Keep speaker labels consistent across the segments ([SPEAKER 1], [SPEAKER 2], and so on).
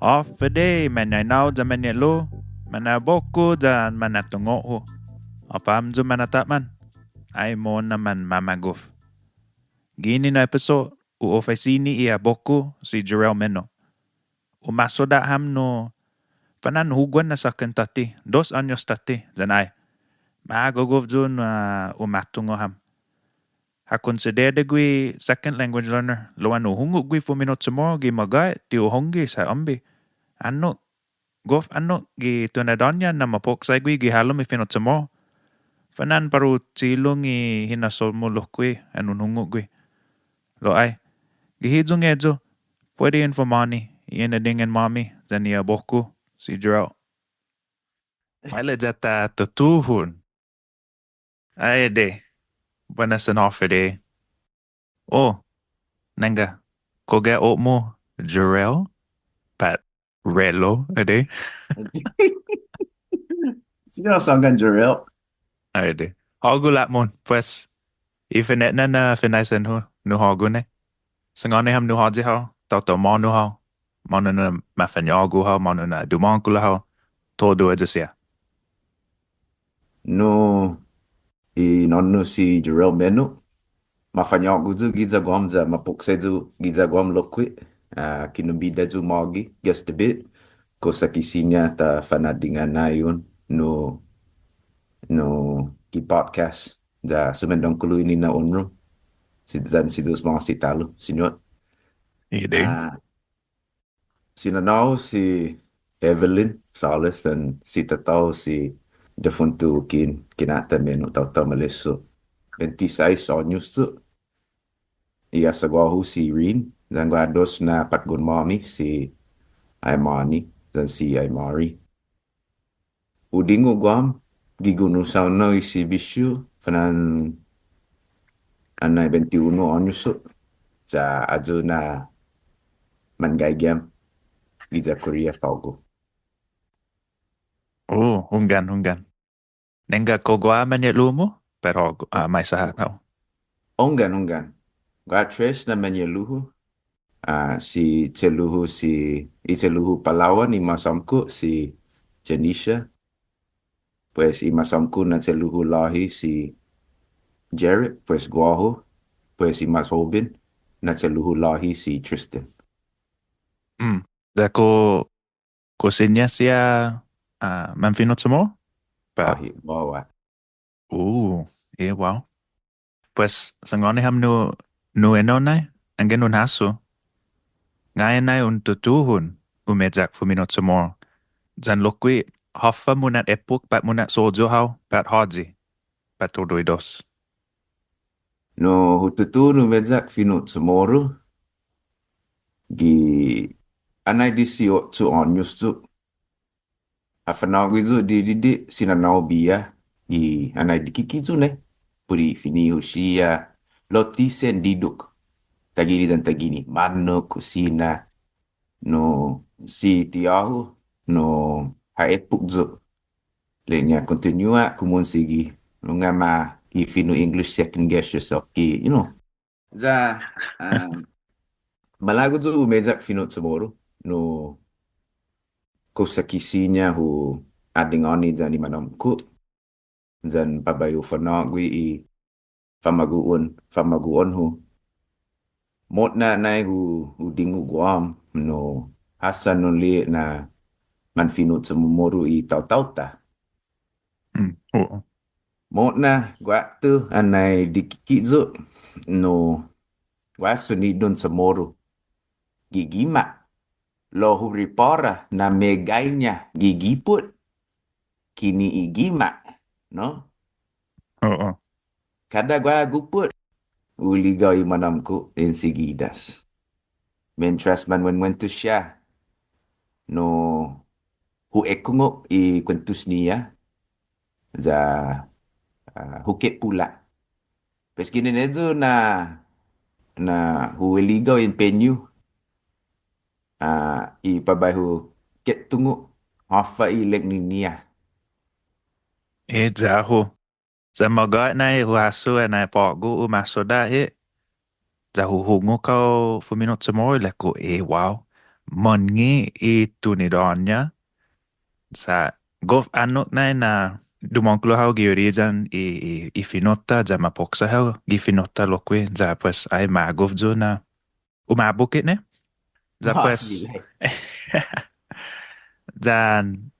[SPEAKER 1] Off a day, manyainaw da manyalo, manaboko da manatungo. Apam da manataman, ay mo naman mamaguf. Gini na episode, uofesini ia boko si Jorell Meno. Umasoda ham no pananhuguan na sa kentati, 2 años tati, zanay. Maagogov dun umatungo ham. Hakonsiderde gui second language learner. Loan uhungu gui 4 minutes mo gi magay ti uhongi sa ambi. Ano gi tunadonya na mapoksay gui gi halom i finot mo. Fanan paru tilong i hinasol mo gui anun hungu gui. Lo ay, gihidong edzo, pwede infomani, iyan na dingen mami, zaniya boku, si Jorell. Wala jata tutuhun. Ay de, buenas an offer de. Oh, nanga, koga o mo, Jorell, pat relo, ade.
[SPEAKER 2] Sino sanggan Jorell?
[SPEAKER 1] Ay de. Hogulat mon, pues, ifinet na finaisan hu, nu hogu ne. Sangone ham nu hoji ho, tauto mo nu ho. Mono na mafanyagu ho, mono na dumankula ho. Todo ejasia.
[SPEAKER 2] No, i nonno si Jorell Meno. Mafanyagu zu giza guam za mapukse zu giza guam lokwi. Kinubida zu mogi, just a bit. Kosa kisinya ta fanadingan na yun no ki podcast za sumendong kulu ini na onro. Zan sidus mga sitalo, sinyot.
[SPEAKER 1] Ide.
[SPEAKER 2] Sinanaw si Evelyn Sales dan si Tatao si defunto kinata meno tau maleso 26 años tu iya sagwahu si Rin dan guados na patgun mami si Aimani dan si Aimari udingo guam gigunu saonao si Bisio fanan anai 21 años tu sa ajo na mangaigam Giza Korea Paugo.
[SPEAKER 1] Oh, hunggan. Nenga kogwa man lumo, pero may sahat ho.
[SPEAKER 2] Onggan. Gua tres na menyeluhu. Si Teluhu Iteluhu Palawan imasamku si Janisha. Pues imasamku na Teluhu lahi si Jared, pues guaho. Pues imasobin na Teluhu lahi si Tristan.
[SPEAKER 1] Da ko sinya siya manfinot mo?
[SPEAKER 2] Ahi, bawa.
[SPEAKER 1] Wow. Pues sangone ham nu enonay, ang ganun haso. Ngayon ay tutuhun, umedzak fuminot mo. Zan lokwi, hoffa munat epuk pat munat sojo haw, pat hodzi, pat tudoy dos.
[SPEAKER 2] No hututu no medzak finot Chamoru. Gi anai 18 años tu. Afanaw gizu di sinanaw biya. Gi anai dikikizu ne. Puri fini husia. Lotisen diduk. Tagini dan tagini. Mano kusina. No si tiahu. No haepuk zu. Lenya continua kumun sigi. Lungama if you know English second guess yourself. Ki, Za malago zu umezak finot Chamoru. No kusakisinya hu ading oni zan imanamku. Zan pabayu fanagwi i famaguon hu. Mot na nai hu dingu guam no hasan no li na man finot Chamoru i tau ta. Mot na gua tu anai dikiki zu no gua sunidon Chamoru. Gigima. Lo huripora na megainya gigiput kini igima, no? Kada gua guput uligaw imanamku enseguidas. Mientras man wento siya no huekungo i kwentus niya za hukit pula. Pes ginenezo na hueligaw in penyu ipabahu ket tungu hafa ilek niya.
[SPEAKER 1] Jaho. Sa maga na huaso na pagu umasoda zahuhungo kau fuminot mo leko wow. mongi I tunidonya sa gof anok na dumongklo hao giorijan I finota ja mapoksa hao gi finota lokwe ja pues ay magof jo na umabukit ne ja
[SPEAKER 2] Asli
[SPEAKER 1] pues
[SPEAKER 2] lah.
[SPEAKER 1] dan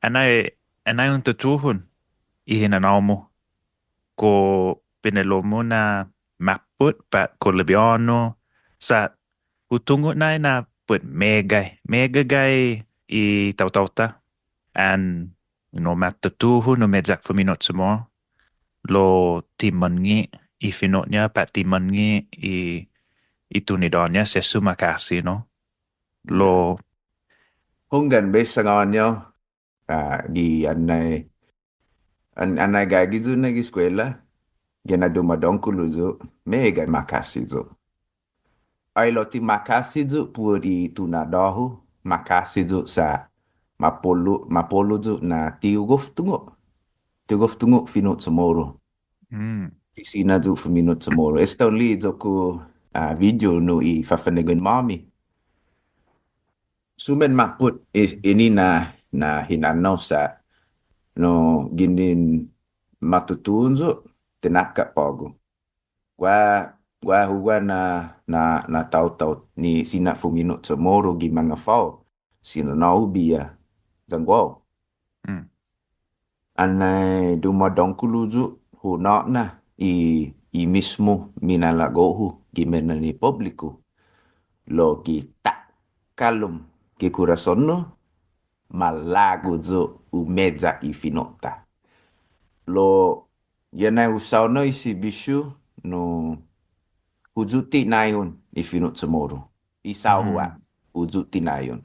[SPEAKER 1] anay un tutuhun ihinanaumu ko pinelomo na maput pat ko lebiono sa utungo na put megay I tautauta and no matutuhun no mejak fuminot semua lo timangi I finotnya pat timangi I tunidonnya sesu makasi no lo
[SPEAKER 2] Enggak. Hunggan besa ngawanyo. Di anai gagi zu na gi eskwela. Gena dumadongkulo zu. Mega makasi zu. Ai lo ti makasi zu puri tunadahu. Makasi zu sa mapolo zu na tiugof tungo. Tiugof tungo finot semoro.
[SPEAKER 1] mm,
[SPEAKER 2] Ti sina zu finot semoro. Esta li zoku video no I fafanegan mami. Sumen maput ini na hinanaw sa no ginin matutunzo tinaka pogo. Huwa na tau ni sina fumino tomoro gi mga fao. Sina na ubia dangwao.
[SPEAKER 1] mm,
[SPEAKER 2] Anay dumadongkuluzu huna na I mismo minalagohu gimena ni publiko. Lo kita kalum ki kurasono malago zo umeza I finota. Lo yanay usaw no isibisyo no yute'ñaihon I finot semoro. Isao-hu
[SPEAKER 1] mm.
[SPEAKER 2] yute'ñaihon.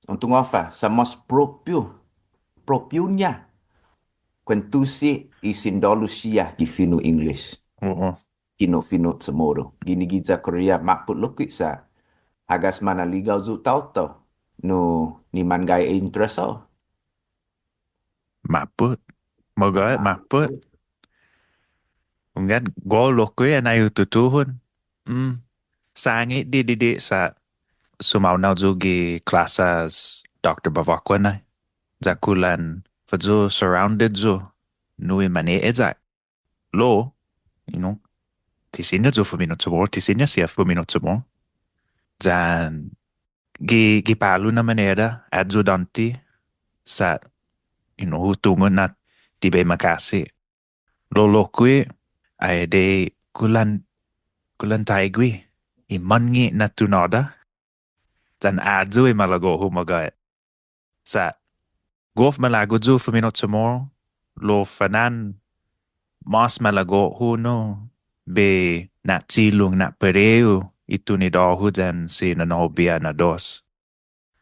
[SPEAKER 2] Untuk apa? Sa mas proprio niya. Kwentusi isindolusiya di fino English.
[SPEAKER 1] Oo.
[SPEAKER 2] Finot semoro. Ginigiza Korea maput lokit sa hagas mana ligaw zu tauto. No ni man gay intereso.
[SPEAKER 1] Maput. Moga maput.
[SPEAKER 2] Maput.
[SPEAKER 1] Ungan go lokwe na tutuhun. Sangi di sa sumaw zugi klasas Dr. Bavakwa na. Zakulan fadzo surrounded zo. Nui mane eza. Lo, you know, tisinya zo fuminot sabor. Tisinya siya fuminot sabor. Jan gipalu na manera adjudanti sa hutungon na tibe makasi. Lo lokwe ay de kulan taigwi imangi na tunoda dan adzu malago humaga sa gof malago zu fuminot samor lo fanan mas malago huno be na tilung na pereu itu ni dahu dan si nanobia na dos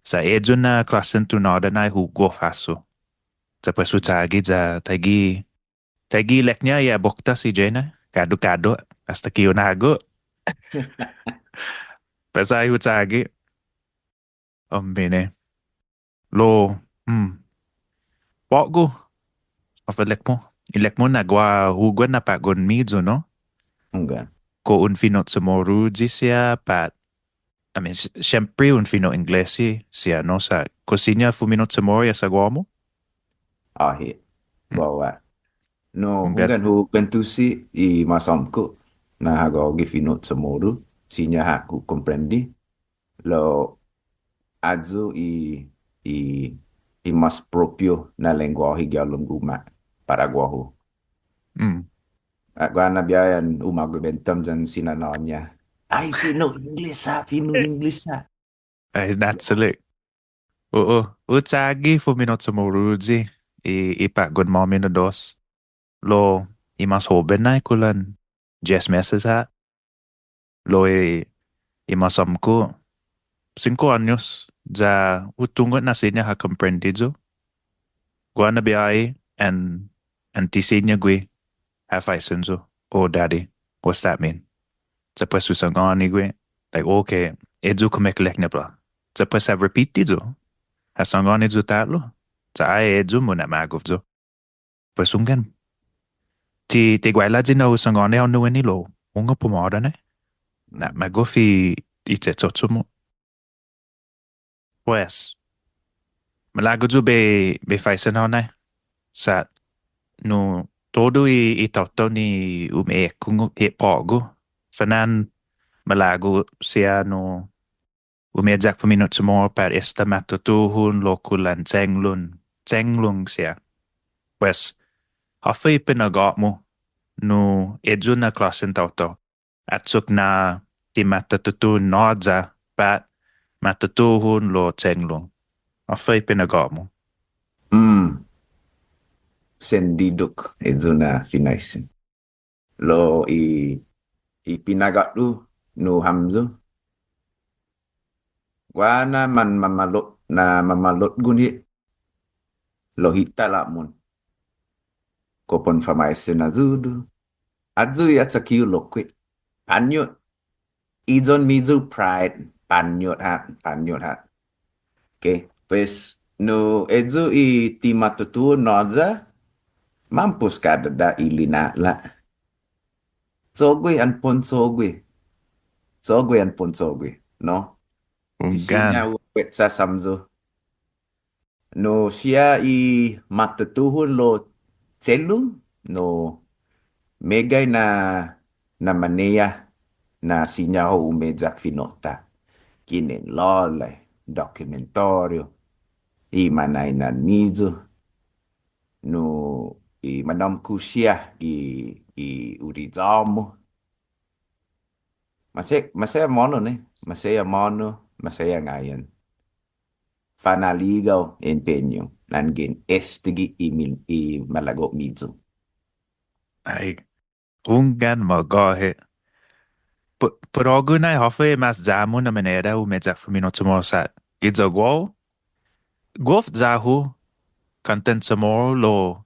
[SPEAKER 1] sa edjo na klasen tunoda na hu gof aso sa pasutagi za tagi leknya ya bokta si Jena kado hasta kiyo nago pasay hutagi bene lo pogo of ilek mo nagwa hugwan na pagon midzo no
[SPEAKER 2] Enggak.
[SPEAKER 1] ko un finot sumoru siya pat I mean syempre un fino inglesi siya no sa kusina fuminot sumoru ya sa guamo
[SPEAKER 2] Ahit. Bawa. No,
[SPEAKER 1] ungat
[SPEAKER 2] hunggan hu pentusi I masamku na hago gifinot semoro. Sinya haku komprendi. Lo azu i I mas propio na lenguaje gyalum guma para guahu.
[SPEAKER 1] mm.
[SPEAKER 2] Gua na biayan umago bentam jan sinanonya. Ay, fino English ha.
[SPEAKER 1] Ay natsalik oo utagi fuminot sumoru ipagon mo na dos lo imas hoben na kulan 10 meses ha lo imasamko 5 años ya utungot na sinya ha comprendido gua na biyahe and tisinya gui ha faisenzo oh daddy what's that mean sa pues susangani gui like okay edu kumeklek na bla sa pues ha repetido ha sangani zo tatlo sa ay edu mo na magov pues ungan ti guayla din na usangani au nueni lo unga pumada na magofi ite mo Pues, malago jo be faisen honai. Sa no todo i tauto ni kungu e pogo. Fanan malago sia no umejak paminut semua per esta matutuhun lokulan cenglung sia. Pues, hafay pinagot mo no edyo na klasen tauto. At suk na ti matutun nodza pat matutuhun lo cenglung. Hafay pinagot mo.
[SPEAKER 2] Sendiduk ito na finaisin. Lo i pinagat lu no hamzo. Wana man mamalot guni lo hita la mun. Kopon famaisin azudu. Azu ya sakiu lokwe. Panyot. Izon mizu pride. Panyot hat. Okay. Pues no ezu i timatutu noza. Mampus kada da ilina la. Sogwe anpon sogwe. Sogwe anpon sogwe. No? Tisinya
[SPEAKER 1] Ungan.
[SPEAKER 2] uwet sa samzo. No siya i matutuhon lo celung. No megay na maneya na sinya ho umejak finota. Kinin lolay. Dokumentoryo. I manay na nizo. No i manam kusiya i urizamo. Masaya mono ne. Masaya mono. Masaya ngayon. Fanaligaw empeño. Nangin estigi i malago mizo.
[SPEAKER 1] Ay, ungan magahe. Pero na hafay mas jamu na manera umejak paminut semua sa. Idzo Golf zahu content semua lo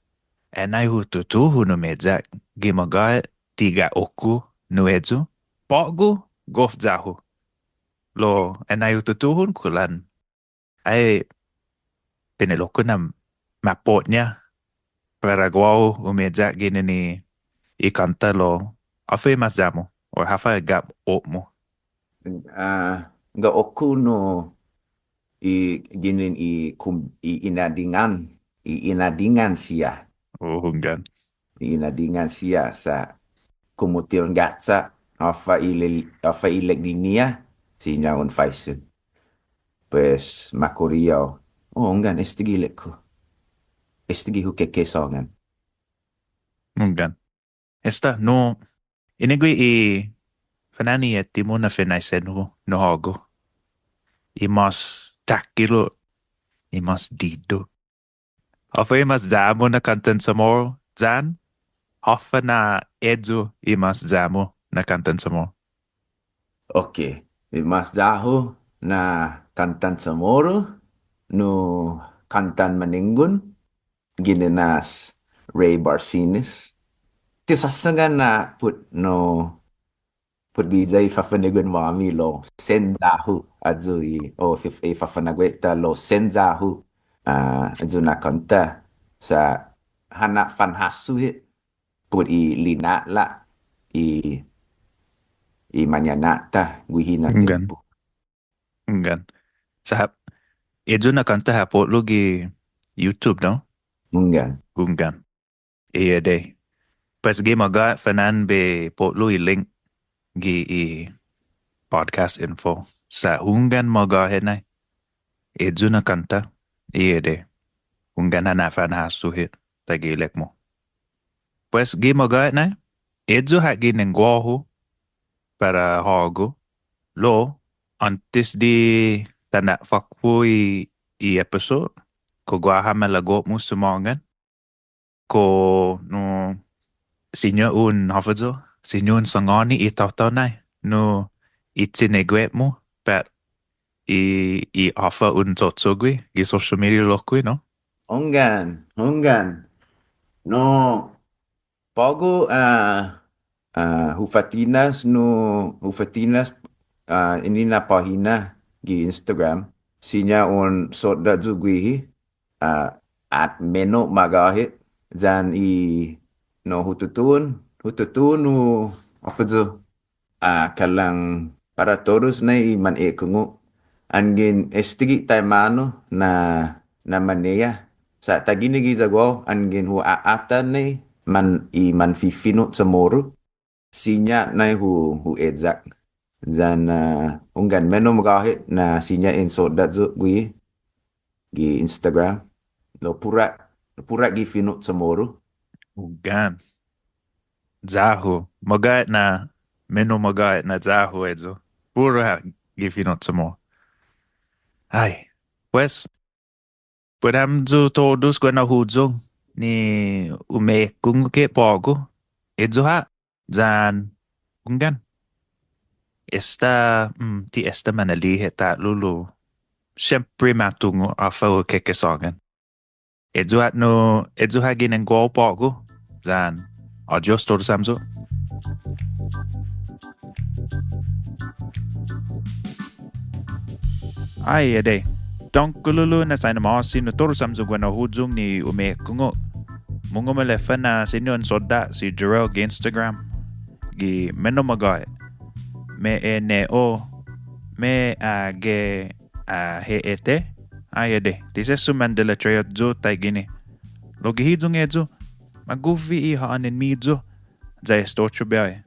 [SPEAKER 1] anai hu tutuhu no mejak gimaga tiga oku no edzu. Pogu golf zahu. Lo anai hu tutuhun kulan. Ay piniloko na mapotnya para guau umejak gini ni ikanta lo afe mas jamu or hafa gap mo.
[SPEAKER 2] Nga oku no ginin inadingan siya.
[SPEAKER 1] Oh, hunggan.
[SPEAKER 2] Inadingan siya sa kumutil gatsa. Afa ileg niya. Sinya un faisen. Pues makuriyaw. Oh, ngan, estigilek ko. Estigi hu kekesongan.
[SPEAKER 1] Hunggan. Esta no inigui fanani timo na fenaisen no hogo. Imas takilo. Imas dido. Hafa imas jamu na kanten samoro zan. Hafa na edzu imas jamu na kanten samoro.
[SPEAKER 2] Okay. Mas daho na kantan Chamoru no kantan maninggun gininas Ray Barcinis. Tisasangan na put bijay fafanigun mami lo senzahu azui o fafanagweta lo senzahu azu na kanta sa hana fanhasu hit put i lina la i manyanata guhina
[SPEAKER 1] Hunggan.
[SPEAKER 2] tempo.
[SPEAKER 1] Hunggan. Sahab edzu na kanta hapot lugi YouTube no?
[SPEAKER 2] Munggan.
[SPEAKER 1] Hunggan. Iya deh. Pas game agak fanan be pot lu link gi podcast info. Sa hunggan maga henai. Edzu na kanta. Iya deh. Hunggan hana fan hasu hit. Tagilek mo. Pues game agak na. Edzu haki nengwahu para hogo. Lo antes di tanak fakpo i episode. Ko gwaha malagot mo sumongan. Ko no sinyo un hafazo. Sinyo un sangani itaw nai. No itinegwet mo. But i offer un totsogwi. I social media lokwi no.
[SPEAKER 2] Hunggan. No, pogo hufatinas ini na pahina di Instagram. Sinya un soda zugwihi at meno magahit zan no hututun no apa zo kalang para todos na man kungu Angin estigi taimano na manea. Sa tagini gizagwa angin hu aatan ni man fino Chamoru. Sinya na hu edzak. Dan unggan meno magahit na sinya in sodat zo gi Instagram. Lo pura gi fino Chamoru.
[SPEAKER 1] Ugan. Zahu. Magait na, meno magait na zahu edzo. Pura gifino mo. Ay, pues, podemos todos quando hujung ni kung ke pogo. Edzo ha, zan, unggan. Esta manalihe ta lulu. Siyempre matungo afa o kekesongan. Edzo ha ginen go pogo. Zan, adios todos samzo. Ay, ade. Tonkululu na sa namasi no todos samzo gwana hujung ni kungo. Mungo malefa na sinyon soda si Jorell gi Instagram. Gi meno magay. Me neo. Me ge he ete. Ay, ade. Tise sumandela trayot zo tay gini. Logi hijung edzo. Magufi iha anin midzo. Zay stocho bay.